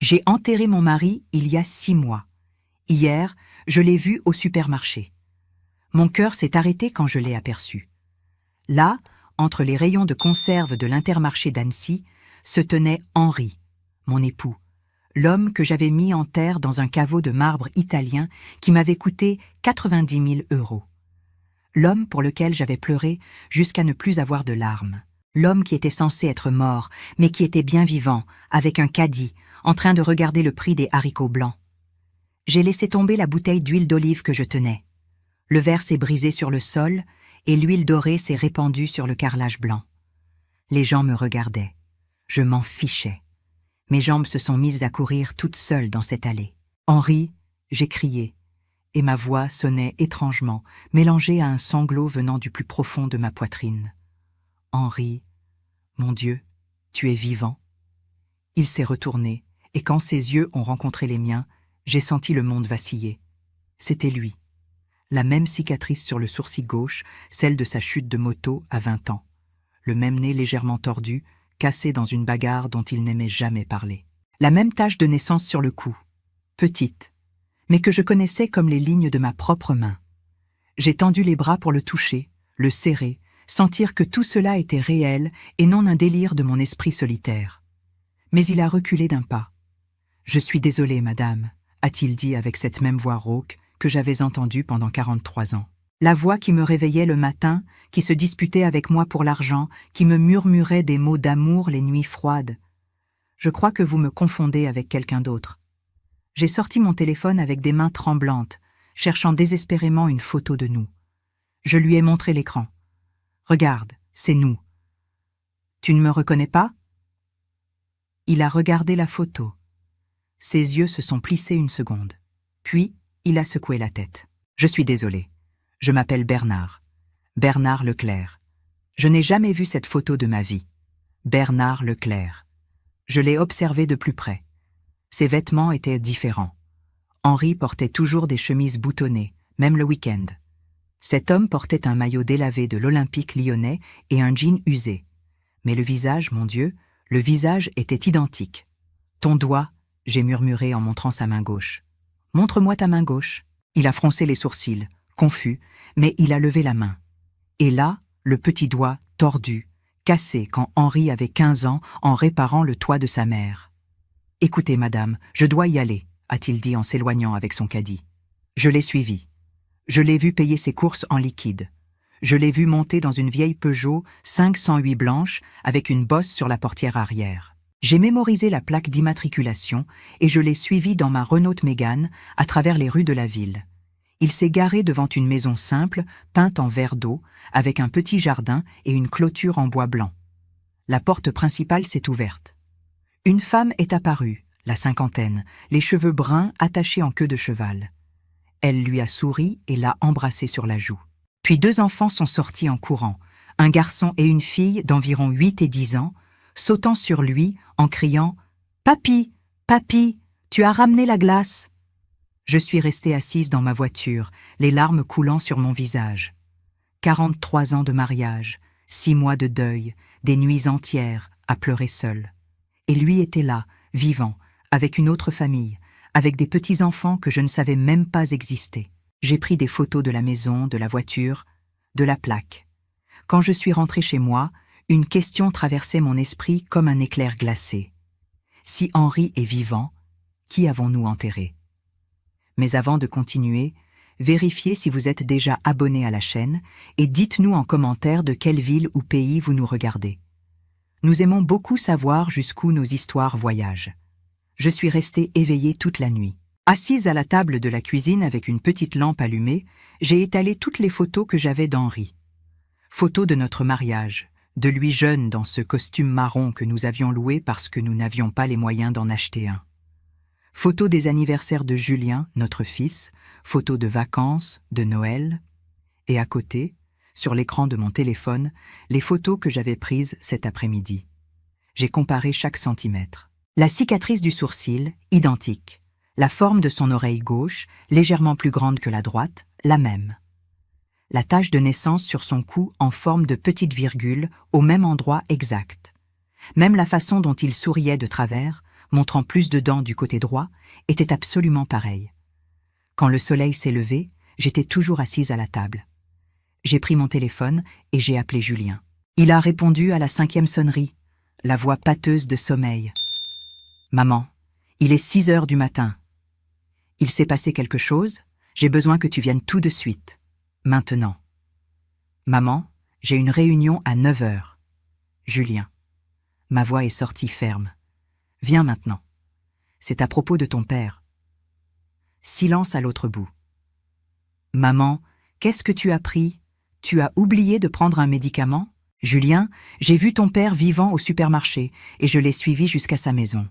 J'ai enterré mon mari il y a 6 mois. Hier, je l'ai vu au supermarché. Mon cœur s'est arrêté quand je l'ai aperçu. Là, entre les rayons de conserve de l'Intermarché d'Annecy, se tenait Henri, mon époux, l'homme que j'avais mis en terre dans un caveau de marbre italien qui m'avait coûté 90 000 €. L'homme pour lequel j'avais pleuré jusqu'à ne plus avoir de larmes. L'homme qui était censé être mort, mais qui était bien vivant, avec un caddie, en train de regarder le prix des haricots blancs. J'ai laissé tomber la bouteille d'huile d'olive que je tenais. Le verre s'est brisé sur le sol et l'huile dorée s'est répandue sur le carrelage blanc. Les gens me regardaient. Je m'en fichais. Mes jambes se sont mises à courir toutes seules dans cette allée. « Henri !» j'ai crié, et ma voix sonnait étrangement, mélangée à un sanglot venant du plus profond de ma poitrine. « Henri, mon Dieu, tu es vivant !» Il s'est retourné, et quand ses yeux ont rencontré les miens, j'ai senti le monde vaciller. C'était lui. La même cicatrice sur le sourcil gauche, celle de sa chute de moto à 20 ans. Le même nez légèrement tordu, cassé dans une bagarre dont il n'aimait jamais parler. La même tache de naissance sur le cou, petite, mais que je connaissais comme les lignes de ma propre main. J'ai tendu les bras pour le toucher, le serrer, sentir que tout cela était réel et non un délire de mon esprit solitaire. Mais il a reculé d'un pas. « Je suis désolé, madame », a-t-il dit avec cette même voix rauque que j'avais entendue pendant 43 ans. La voix qui me réveillait le matin, qui se disputait avec moi pour l'argent, qui me murmurait des mots d'amour les nuits froides. Je crois que vous me confondez avec quelqu'un d'autre. J'ai sorti mon téléphone avec des mains tremblantes, cherchant désespérément une photo de nous. Je lui ai montré l'écran. « Regarde, c'est nous. Tu ne me reconnais pas ?» Il a regardé la photo. Ses yeux se sont plissés une seconde. Puis, il a secoué la tête. « Je suis désolé. Je m'appelle Bernard. Bernard Leclerc. Je n'ai jamais vu cette photo de ma vie. Bernard Leclerc. Je l'ai observé de plus près. Ses vêtements étaient différents. Henri portait toujours des chemises boutonnées, même le week-end. Cet homme portait un maillot délavé de l'Olympique lyonnais et un jean usé. Mais le visage, mon Dieu, le visage était identique. « Ton doigt », j'ai murmuré en montrant sa main gauche. « Montre-moi ta main gauche. » Il a froncé les sourcils, confus, mais il a levé la main. Et là, le petit doigt tordu, cassé quand Henri avait 15 ans en réparant le toit de sa mère. « Écoutez, madame, je dois y aller », a-t-il dit en s'éloignant avec son caddie. Je l'ai suivi. Je l'ai vu payer ses courses en liquide. Je l'ai vu monter dans une vieille Peugeot 508 blanche avec une bosse sur la portière arrière. J'ai mémorisé la plaque d'immatriculation et je l'ai suivi dans ma Renault Mégane à travers les rues de la ville. Il s'est garé devant une maison simple, peinte en vert d'eau, avec un petit jardin et une clôture en bois blanc. La porte principale s'est ouverte. Une femme est apparue, la cinquantaine, les cheveux bruns attachés en queue de cheval. Elle lui a souri et l'a embrassé sur la joue. Puis 2 enfants sont sortis en courant, un garçon et une fille d'environ 8 et 10 ans, sautant sur lui en criant « Papi, papi, tu as ramené la glace !» Je suis restée assise dans ma voiture, les larmes coulant sur mon visage. 43 ans de mariage, 6 mois de deuil, des nuits entières à pleurer seule. Et lui était là, vivant, avec une autre famille, avec des petits-enfants que je ne savais même pas exister. J'ai pris des photos de la maison, de la voiture, de la plaque. Quand je suis rentrée chez moi, une question traversait mon esprit comme un éclair glacé. Si Henri est vivant, qui avons-nous enterré ? Mais avant de continuer, vérifiez si vous êtes déjà abonné à la chaîne et dites-nous en commentaire de quelle ville ou pays vous nous regardez. Nous aimons beaucoup savoir jusqu'où nos histoires voyagent. Je suis restée éveillée toute la nuit. Assise à la table de la cuisine avec une petite lampe allumée, j'ai étalé toutes les photos que j'avais d'Henri. Photos de notre mariage, de lui jeune dans ce costume marron que nous avions loué parce que nous n'avions pas les moyens d'en acheter un. Photos des anniversaires de Julien, notre fils, photos de vacances, de Noël. Et à côté, sur l'écran de mon téléphone, les photos que j'avais prises cet après-midi. J'ai comparé chaque centimètre. La cicatrice du sourcil, identique. La forme de son oreille gauche, légèrement plus grande que la droite, la même. La tache de naissance sur son cou en forme de petite virgule, au même endroit exact. Même la façon dont il souriait de travers, montrant plus de dents du côté droit, était absolument pareille. Quand le soleil s'est levé, j'étais toujours assise à la table. J'ai pris mon téléphone et j'ai appelé Julien. Il a répondu à la 5e sonnerie, la voix pâteuse de sommeil. « Maman, il est 6 heures du matin. Il s'est passé quelque chose, j'ai besoin que tu viennes tout de suite. Maintenant. Maman, j'ai une réunion à 9 heures. Julien. » Ma voix est sortie ferme. « Viens maintenant. C'est à propos de ton père. » Silence à l'autre bout. « Maman, qu'est-ce que tu as pris? Tu as oublié de prendre un médicament? Julien, j'ai vu ton père vivant au supermarché et je l'ai suivi jusqu'à sa maison.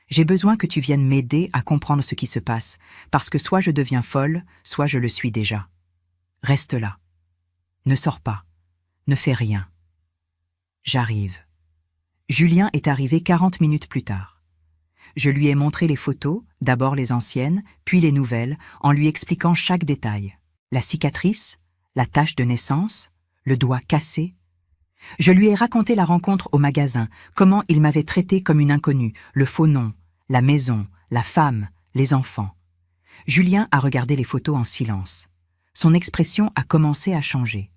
J'ai besoin que tu viennes m'aider à comprendre ce qui se passe, parce que soit je deviens folle, soit je le suis déjà. Reste là. Ne sors pas. Ne fais rien. J'arrive. » Julien est arrivé 40 minutes plus tard. Je lui ai montré les photos, d'abord les anciennes, puis les nouvelles, en lui expliquant chaque détail. La cicatrice, la tache de naissance, le doigt cassé. Je lui ai raconté la rencontre au magasin, comment il m'avait traité comme une inconnue, le faux nom, la maison, la femme, les enfants. Julien a regardé les photos en silence. Son expression a commencé à changer.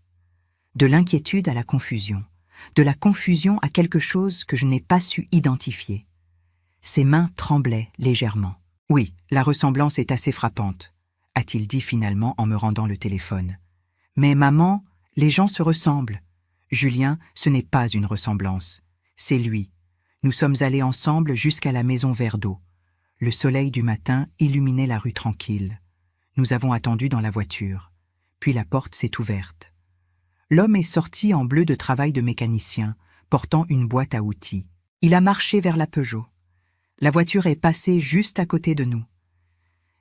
De l'inquiétude à la confusion. De la confusion à quelque chose que je n'ai pas su identifier. Ses mains tremblaient légèrement. « Oui, la ressemblance est assez frappante », a-t-il dit finalement en me rendant le téléphone. « Mais maman, les gens se ressemblent. Julien, ce n'est pas une ressemblance. C'est lui. Nous sommes allés ensemble jusqu'à la maison Verdeau. Le soleil du matin illuminait la rue tranquille. Nous avons attendu dans la voiture. Puis la porte s'est ouverte. L'homme est sorti en bleu de travail de mécanicien, portant une boîte à outils. Il a marché vers la Peugeot. La voiture est passée juste à côté de nous.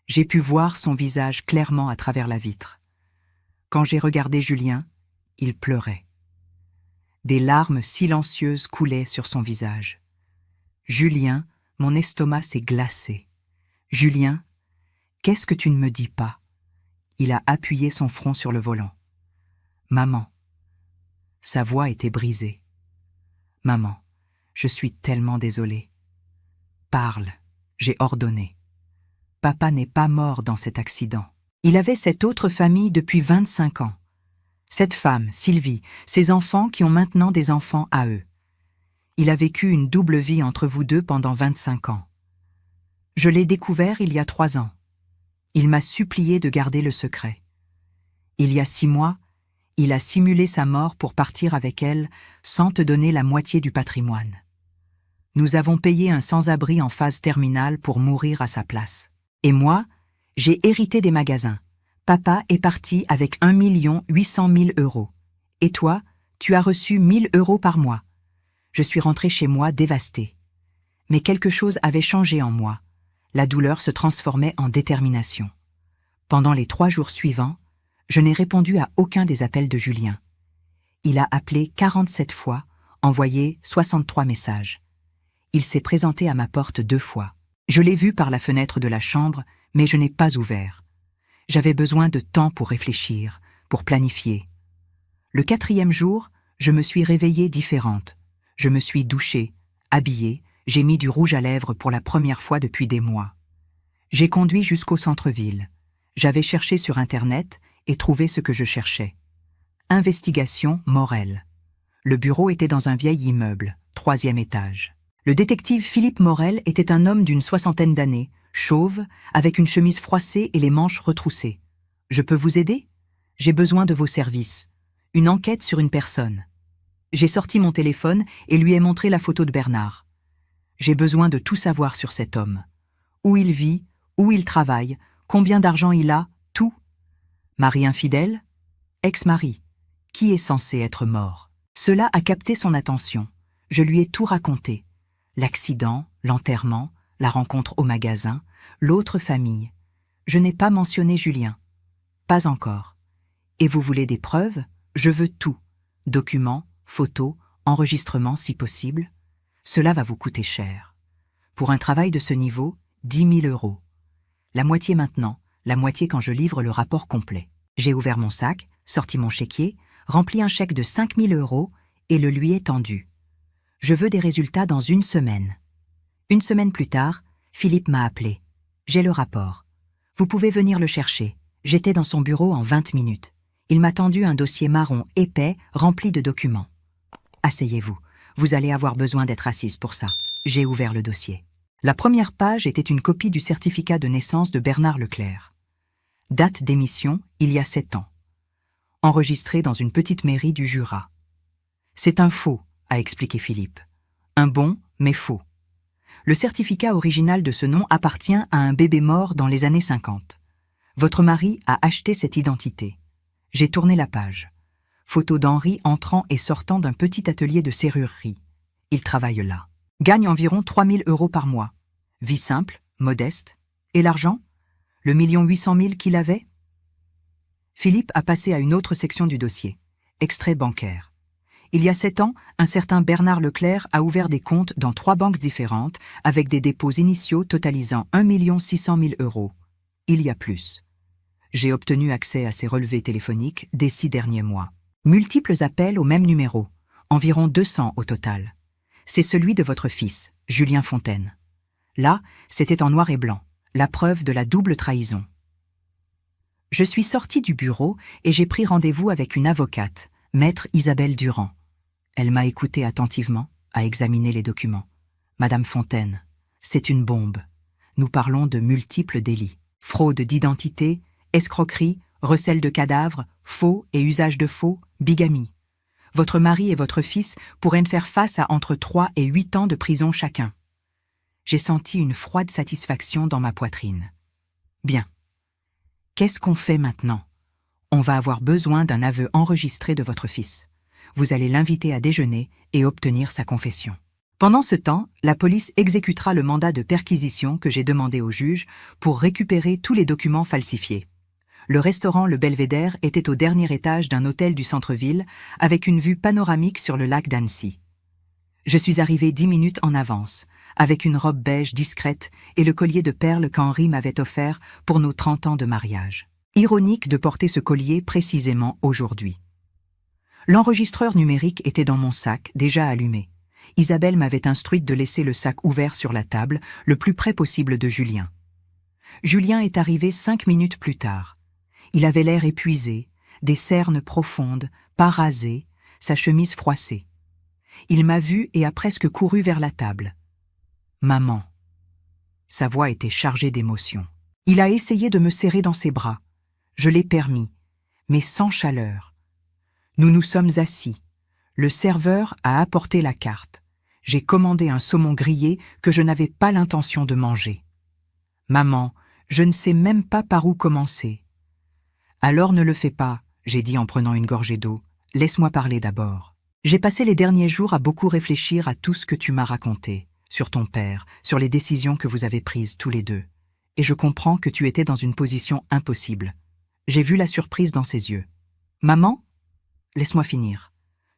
J'ai pu voir son visage clairement à travers la vitre. Quand j'ai regardé Julien, il pleurait. Des larmes silencieuses coulaient sur son visage. Julien, mon estomac s'est glacé. Julien, qu'est-ce que tu ne me dis pas? Il a appuyé son front sur le volant. Maman. Sa voix était brisée. Maman, je suis tellement désolée. Parle, j'ai ordonné. Papa n'est pas mort dans cet accident. Il avait cette autre famille depuis 25 ans. Cette femme, Sylvie, ses enfants qui ont maintenant des enfants à eux. Il a vécu une double vie entre vous deux pendant 25 ans. Je l'ai découvert il y a 3 ans. Il m'a supplié de garder le secret. Il y a 6 mois, il a simulé sa mort pour partir avec elle sans te donner la moitié du patrimoine. Nous avons payé un sans-abri en phase terminale pour mourir à sa place. Et moi, j'ai hérité des magasins. Papa est parti avec 1 800 000 €. Et toi, tu as reçu 1 000 € par mois. Je suis rentrée chez moi dévastée. Mais quelque chose avait changé en moi. La douleur se transformait en détermination. Pendant les 3 jours suivants, je n'ai répondu à aucun des appels de Julien. Il a appelé 47 fois, envoyé 63 messages. Il s'est présenté à ma porte 2 fois. Je l'ai vu par la fenêtre de la chambre, mais je n'ai pas ouvert. J'avais besoin de temps pour réfléchir, pour planifier. Le 4e jour, je me suis réveillée différente. Je me suis douchée, habillée, j'ai mis du rouge à lèvres pour la première fois depuis des mois. J'ai conduit jusqu'au centre-ville. J'avais cherché sur Internet et trouvé ce que je cherchais. Investigation Morel. Le bureau était dans un vieil immeuble, 3e étage. Le détective Philippe Morel était un homme d'une 60aine d'années, chauve, avec une chemise froissée et les manches retroussées. « Je peux vous aider? J'ai besoin de vos services. Une enquête sur une personne. » J'ai sorti mon téléphone et lui ai montré la photo de Bernard. J'ai besoin de tout savoir sur cet homme. Où il vit, où il travaille, combien d'argent il a, tout. Mari infidèle? Ex-mari? Qui est censé être mort? Cela a capté son attention. Je lui ai tout raconté. L'accident, l'enterrement, la rencontre au magasin, l'autre famille. Je n'ai pas mentionné Julien. Pas encore. Et vous voulez des preuves? Je veux tout. Documents, photos, enregistrements si possible. Cela va vous coûter cher. Pour un travail de ce niveau, 10 000 €. La moitié maintenant, la moitié quand je livre le rapport complet. J'ai ouvert mon sac, sorti mon chéquier, rempli un chèque de 5 000 € et le lui ai tendu. Je veux des résultats dans 1 semaine. Une semaine plus tard, Philippe m'a appelé. J'ai le rapport. Vous pouvez venir le chercher. J'étais dans son bureau en 20 minutes. Il m'a tendu un dossier marron épais rempli de documents. Asseyez-vous. Vous allez avoir besoin d'être assise pour ça. J'ai ouvert le dossier. La première page était une copie du certificat de naissance de Bernard Leclerc. Date d'émission, il y a 7 ans. Enregistré dans une petite mairie du Jura. C'est un faux, a expliqué Philippe. Un bon, mais faux. Le certificat original de ce nom appartient à un bébé mort dans les années 50. Votre mari a acheté cette identité. J'ai tourné la page. Photo d'Henri entrant et sortant d'un petit atelier de serrurerie. Il travaille là. Gagne environ 3 000 € par mois. Vie simple, modeste. Et l'argent? Le 1 800 000 qu'il avait? Philippe a passé à une autre section du dossier. Extrait bancaire. Il y a 7 ans, un certain Bernard Leclerc a ouvert des comptes dans 3 banques différentes avec des dépôts initiaux totalisant 1 600 000 €. Il y a plus. J'ai obtenu accès à ces relevés téléphoniques des 6 derniers mois. Multiples appels au même numéro, environ 200 au total. C'est celui de votre fils, Julien Fontaine. Là, c'était en noir et blanc, la preuve de la double trahison. Je suis sortie du bureau et j'ai pris rendez-vous avec une avocate, maître Isabelle Durand. Elle m'a écouté attentivement, a examiné les documents. Madame Fontaine, c'est une bombe. Nous parlons de multiples délits. Fraude d'identité, escroquerie, recel de cadavres, faux et usage de faux, bigamie. Votre mari et votre fils pourraient faire face à entre 3 et 8 ans de prison chacun. J'ai senti une froide satisfaction dans ma poitrine. Bien. Qu'est-ce qu'on fait maintenant? On va avoir besoin d'un aveu enregistré de votre fils. Vous allez l'inviter à déjeuner et obtenir sa confession. Pendant ce temps, la police exécutera le mandat de perquisition que j'ai demandé au juge pour récupérer tous les documents falsifiés. Le restaurant Le Belvédère était au dernier étage d'un hôtel du centre-ville avec une vue panoramique sur le lac d'Annecy. Je suis arrivée 10 minutes en avance, avec une robe beige discrète et le collier de perles qu'Henri m'avait offert pour nos 30 ans de mariage. Ironique de porter ce collier précisément aujourd'hui. L'enregistreur numérique était dans mon sac, déjà allumé. Isabelle m'avait instruite de laisser le sac ouvert sur la table, le plus près possible de Julien. Julien est arrivé 5 minutes plus tard. Il avait l'air épuisé, des cernes profondes, pas rasées, sa chemise froissée. Il m'a vu et a presque couru vers la table. « Maman !» Sa voix était chargée d'émotion. Il a essayé de me serrer dans ses bras. Je l'ai permis, mais sans chaleur. Nous nous sommes assis. Le serveur a apporté la carte. J'ai commandé un saumon grillé que je n'avais pas l'intention de manger. « Maman, je ne sais même pas par où commencer. »« Alors ne le fais pas, » j'ai dit en prenant une gorgée d'eau. « Laisse-moi parler d'abord. J'ai passé les derniers jours à beaucoup réfléchir à tout ce que tu m'as raconté, sur ton père, sur les décisions que vous avez prises tous les deux. Et je comprends que tu étais dans une position impossible. J'ai vu la surprise dans ses yeux. « Maman, laisse-moi finir.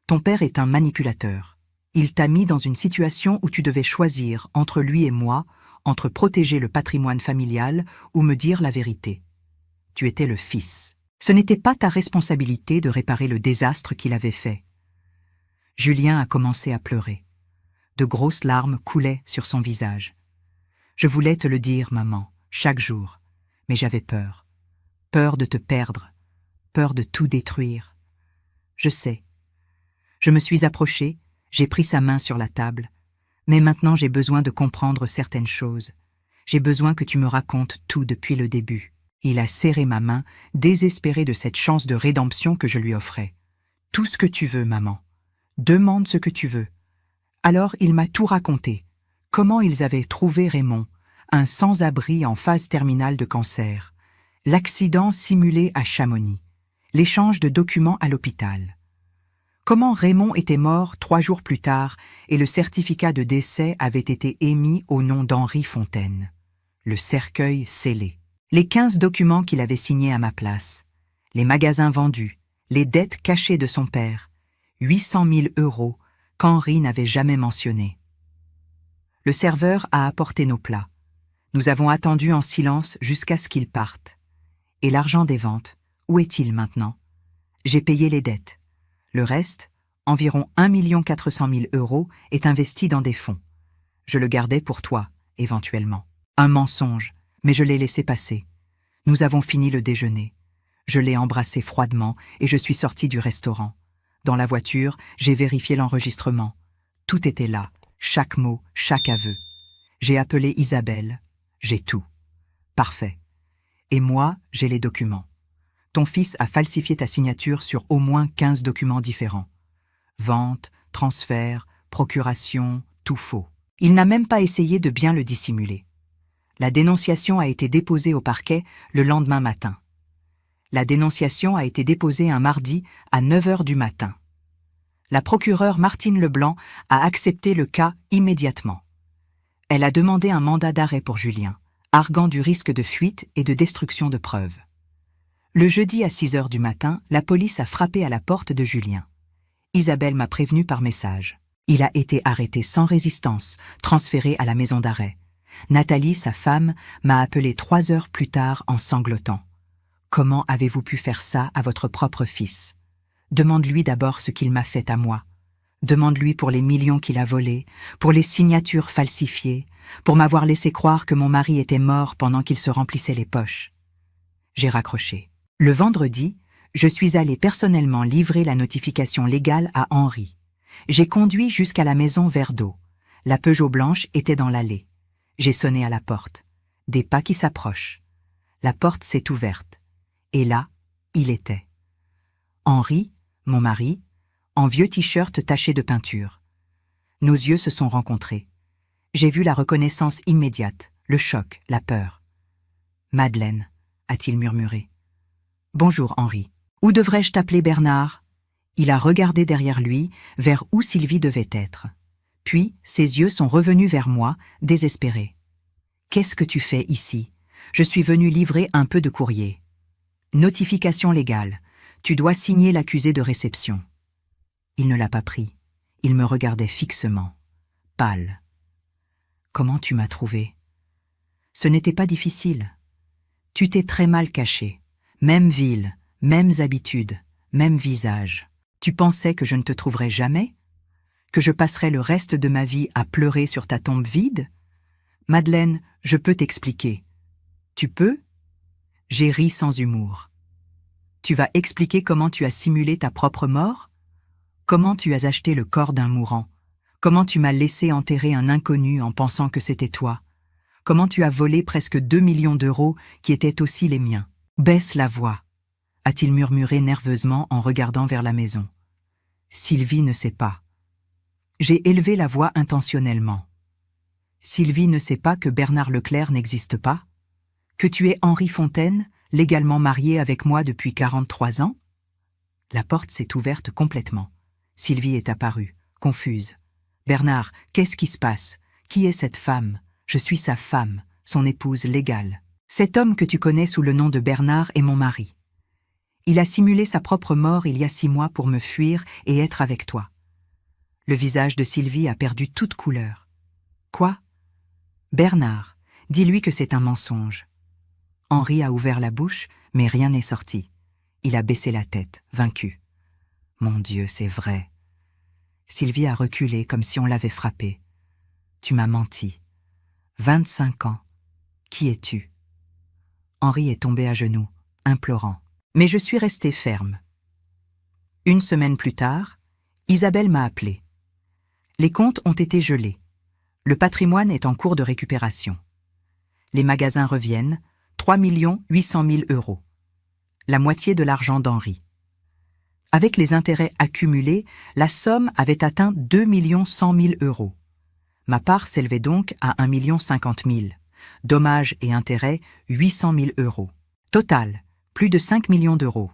Ton père est un manipulateur. Il t'a mis dans une situation où tu devais choisir entre lui et moi, entre protéger le patrimoine familial ou me dire la vérité. Tu étais le fils. Ce n'était pas ta responsabilité de réparer le désastre qu'il avait fait. » Julien a commencé à pleurer. De grosses larmes coulaient sur son visage. « Je voulais te le dire, maman, chaque jour, mais j'avais peur. Peur de te perdre, peur de tout détruire. Je sais. Je me suis approchée, j'ai pris sa main sur la table, mais maintenant j'ai besoin de comprendre certaines choses. J'ai besoin que tu me racontes tout depuis le début. » Il a serré ma main, désespéré de cette chance de rédemption que je lui offrais. « Tout ce que tu veux, maman. Demande ce que tu veux. » Alors il m'a tout raconté. Comment ils avaient trouvé Raymond, un sans-abri en phase terminale de cancer, l'accident simulé à Chamonix, l'échange de documents à l'hôpital. Comment Raymond était mort 3 jours plus tard et le certificat de décès avait été émis au nom d'Henri Fontaine. Le cercueil scellé. Les 15 documents qu'il avait signés à ma place. Les magasins vendus, les dettes cachées de son père, 800 000 € qu'Henri n'avait jamais mentionnés. Le serveur a apporté nos plats. Nous avons attendu en silence jusqu'à ce qu'il parte. Et l'argent des ventes, où est-il maintenant? J'ai payé les dettes. Le reste, environ 1 400 000 €, est investi dans des fonds. Je le gardais pour toi, éventuellement. Un mensonge, mais je l'ai laissé passer. Nous avons fini le déjeuner. Je l'ai embrassé froidement et je suis sorti du restaurant. Dans la voiture, j'ai vérifié l'enregistrement. Tout était là, chaque mot, chaque aveu. J'ai appelé Isabelle. J'ai tout. Parfait. Et moi, j'ai les documents. Ton fils a falsifié ta signature sur au moins 15 documents différents. Vente, transfert, procuration, tout faux. Il n'a même pas essayé de bien le dissimuler. La dénonciation a été déposée au parquet le lendemain matin. La dénonciation a été déposée un mardi à 9 heures du matin. La procureure Martine Leblanc a accepté le cas immédiatement. Elle a demandé un mandat d'arrêt pour Julien, arguant du risque de fuite et de destruction de preuves. Le jeudi à 6 heures du matin, la police a frappé à la porte de Julien. Isabelle m'a prévenu par message. Il a été arrêté sans résistance, transféré à la maison d'arrêt. Nathalie, sa femme, m'a appelé 3 heures plus tard en sanglotant. « Comment avez-vous pu faire ça à votre propre fils ? Demande-lui d'abord ce qu'il m'a fait à moi. Demande-lui pour les millions qu'il a volés, pour les signatures falsifiées, pour m'avoir laissé croire que mon mari était mort pendant qu'il se remplissait les poches. » J'ai raccroché. Le vendredi, je suis allé personnellement livrer la notification légale à Henri. J'ai conduit jusqu'à la maison Vert d'eau. La Peugeot blanche était dans l'allée. J'ai sonné à la porte. Des pas qui s'approchent. La porte s'est ouverte. Et là, il était. Henri, mon mari, en vieux t-shirt taché de peinture. Nos yeux se sont rencontrés. J'ai vu la reconnaissance immédiate, le choc, la peur. « Madeleine », a-t-il murmuré. « Bonjour, Henri. Où devrais-je t'appeler Bernard ?» Il a regardé derrière lui, vers où Sylvie devait être. Puis, ses yeux sont revenus vers moi, désespérés. « Qu'est-ce que tu fais ici ? Je suis venu livrer un peu de courrier. » Notification légale. Tu dois signer l'accusé de réception. Il ne l'a pas pris. Il me regardait fixement, pâle. Comment tu m'as trouvé ? Ce n'était pas difficile. Tu t'es très mal caché. Même ville, mêmes habitudes, même visage. Tu pensais que je ne te trouverais jamais ? Que je passerais le reste de ma vie à pleurer sur ta tombe vide ? Madeleine, je peux t'expliquer. Tu peux ? J'ai ri sans humour. Tu vas expliquer comment tu as simulé ta propre mort ? Comment tu as acheté le corps d'un mourant ? Comment tu m'as laissé enterrer un inconnu en pensant que c'était toi ? Comment tu as volé presque 2 millions d'euros qui étaient aussi les miens ? Baisse la voix, a-t-il murmuré nerveusement en regardant vers la maison. Sylvie ne sait pas. J'ai élevé la voix intentionnellement. Sylvie ne sait pas que Bernard Leclerc n'existe pas ? Que tu es Henri Fontaine, légalement marié avec moi depuis 43 ans ? La porte s'est ouverte complètement. Sylvie est apparue, confuse. « Bernard, qu'est-ce qui se passe ? Qui est cette femme ? Je suis sa femme, son épouse légale. Cet homme que tu connais sous le nom de Bernard est mon mari. Il a simulé sa propre mort il y a 6 mois pour me fuir et être avec toi. » Le visage de Sylvie a perdu toute couleur. « Quoi ? Bernard, dis-lui que c'est un mensonge. » Henri a ouvert la bouche, mais rien n'est sorti. Il a baissé la tête, vaincu. « Mon Dieu, c'est vrai. » Sylvie a reculé comme si on l'avait frappée. « Tu m'as menti. 25 ans. Qui es-tu » Henri est tombé à genoux, implorant. Mais je suis restée ferme. 1 semaine plus tard, Isabelle m'a appelée. Les comptes ont été gelés. Le patrimoine est en cours de récupération. Les magasins reviennent, 3 800 000 €. La moitié de l'argent d'Henri. Avec les intérêts accumulés, la somme avait atteint 2 100 000 €. Ma part s'élevait donc à 1 050 000. Dommages et intérêts, 800 000 €. Total, plus de 5 millions d'euros.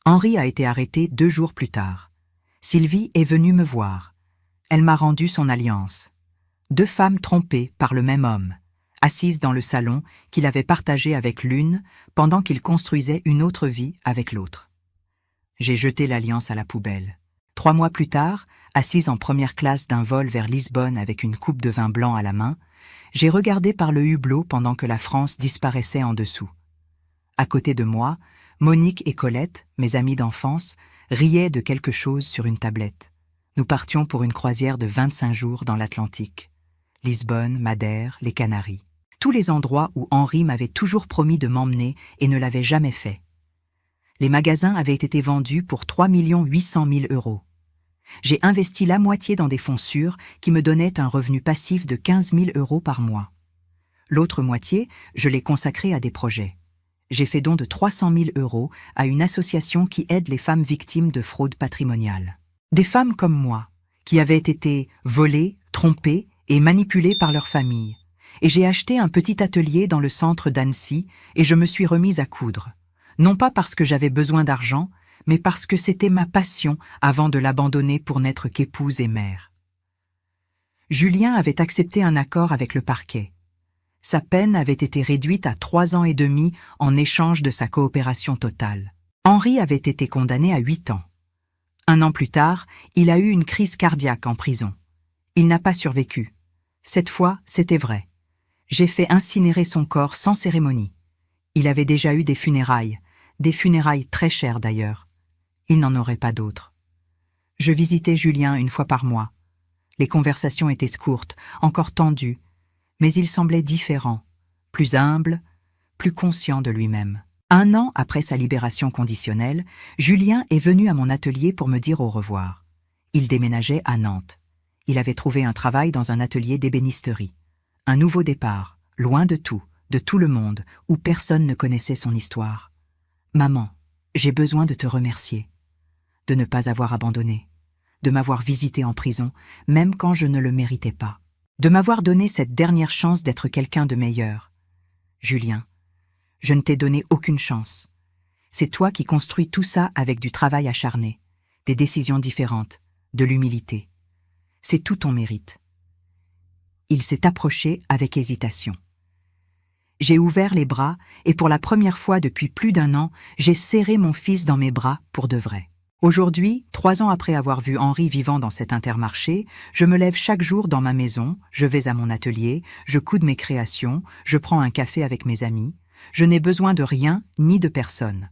Henri a été arrêté 2 jours plus tard. Sylvie est venue me voir. Elle m'a rendu son alliance. 2 femmes trompées par le même homme, assises dans le salon qu'il avait partagé avec l'une pendant qu'il construisait une autre vie avec l'autre. J'ai jeté l'alliance à la poubelle. 3 mois plus tard, assise en première classe d'un vol vers Lisbonne avec une coupe de vin blanc à la main, j'ai regardé par le hublot pendant que la France disparaissait en dessous. À côté de moi, Monique et Colette, mes amies d'enfance, riaient de quelque chose sur une tablette. Nous partions pour une croisière de 25 jours dans l'Atlantique. Lisbonne, Madère, les Canaries. Tous les endroits où Henri m'avait toujours promis de m'emmener et ne l'avait jamais fait. Les magasins avaient été vendus pour 3 800 000 €. J'ai investi la moitié dans des fonds sûrs qui me donnaient un revenu passif de 15 000 € par mois. L'autre moitié, je l'ai consacrée à des projets. J'ai fait don de 300 000 € à une association qui aide les femmes victimes de fraude patrimoniale. Des femmes comme moi, qui avaient été volées, trompées et manipulées par leur famille. Et j'ai acheté un petit atelier dans le centre d'Annecy et je me suis remise à coudre. Non pas parce que j'avais besoin d'argent, mais parce que c'était ma passion avant de l'abandonner pour n'être qu'épouse et mère. Julien avait accepté un accord avec le parquet. Sa peine avait été réduite à 3 ans et demi en échange de sa coopération totale. Henri avait été condamné à 8 ans. 1 an plus tard, il a eu une crise cardiaque en prison. Il n'a pas survécu. Cette fois, c'était vrai. J'ai fait incinérer son corps sans cérémonie. Il avait déjà eu des funérailles très chères d'ailleurs. Il n'en aurait pas d'autres. Je visitais Julien 1 fois par mois. Les conversations étaient courtes, encore tendues, mais il semblait différent, plus humble, plus conscient de lui-même. 1 an après sa libération conditionnelle, Julien est venu à mon atelier pour me dire au revoir. Il déménageait à Nantes. Il avait trouvé un travail dans un atelier d'ébénisterie. Un nouveau départ, loin de tout le monde, où personne ne connaissait son histoire. « Maman, j'ai besoin de te remercier. De ne pas avoir abandonné. De m'avoir visité en prison, même quand je ne le méritais pas. De m'avoir donné cette dernière chance d'être quelqu'un de meilleur. Julien, je ne t'ai donné aucune chance. C'est toi qui construis tout ça avec du travail acharné, des décisions différentes, de l'humilité. C'est tout ton mérite. » Il s'est approché avec hésitation. J'ai ouvert les bras et pour la première fois depuis plus d'1 an, j'ai serré mon fils dans mes bras pour de vrai. Aujourd'hui, 3 ans après avoir vu Henri vivant dans cet Intermarché, je me lève chaque jour dans ma maison, je vais à mon atelier, je coude mes créations, je prends un café avec mes amis. Je n'ai besoin de rien ni de personne.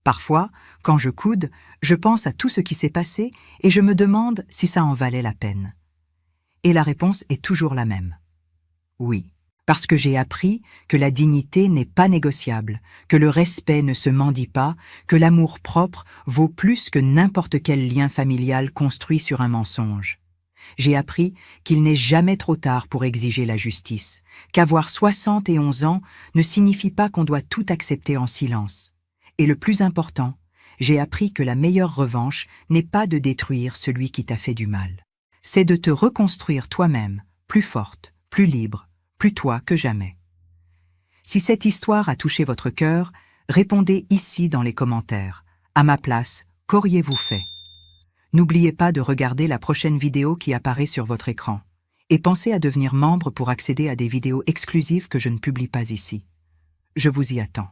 Parfois, quand je coude, je pense à tout ce qui s'est passé et je me demande si ça en valait la peine. Et la réponse est toujours la même. Oui, parce que j'ai appris que la dignité n'est pas négociable, que le respect ne se mendie pas, que l'amour propre vaut plus que n'importe quel lien familial construit sur un mensonge. J'ai appris qu'il n'est jamais trop tard pour exiger la justice, qu'avoir 71 ans ne signifie pas qu'on doit tout accepter en silence. Et le plus important, j'ai appris que la meilleure revanche n'est pas de détruire celui qui t'a fait du mal. C'est de te reconstruire toi-même, plus forte, plus libre, plus toi que jamais. Si cette histoire a touché votre cœur, répondez ici dans les commentaires. À ma place, qu'auriez-vous fait ? N'oubliez pas de regarder la prochaine vidéo qui apparaît sur votre écran. Et pensez à devenir membre pour accéder à des vidéos exclusives que je ne publie pas ici. Je vous y attends.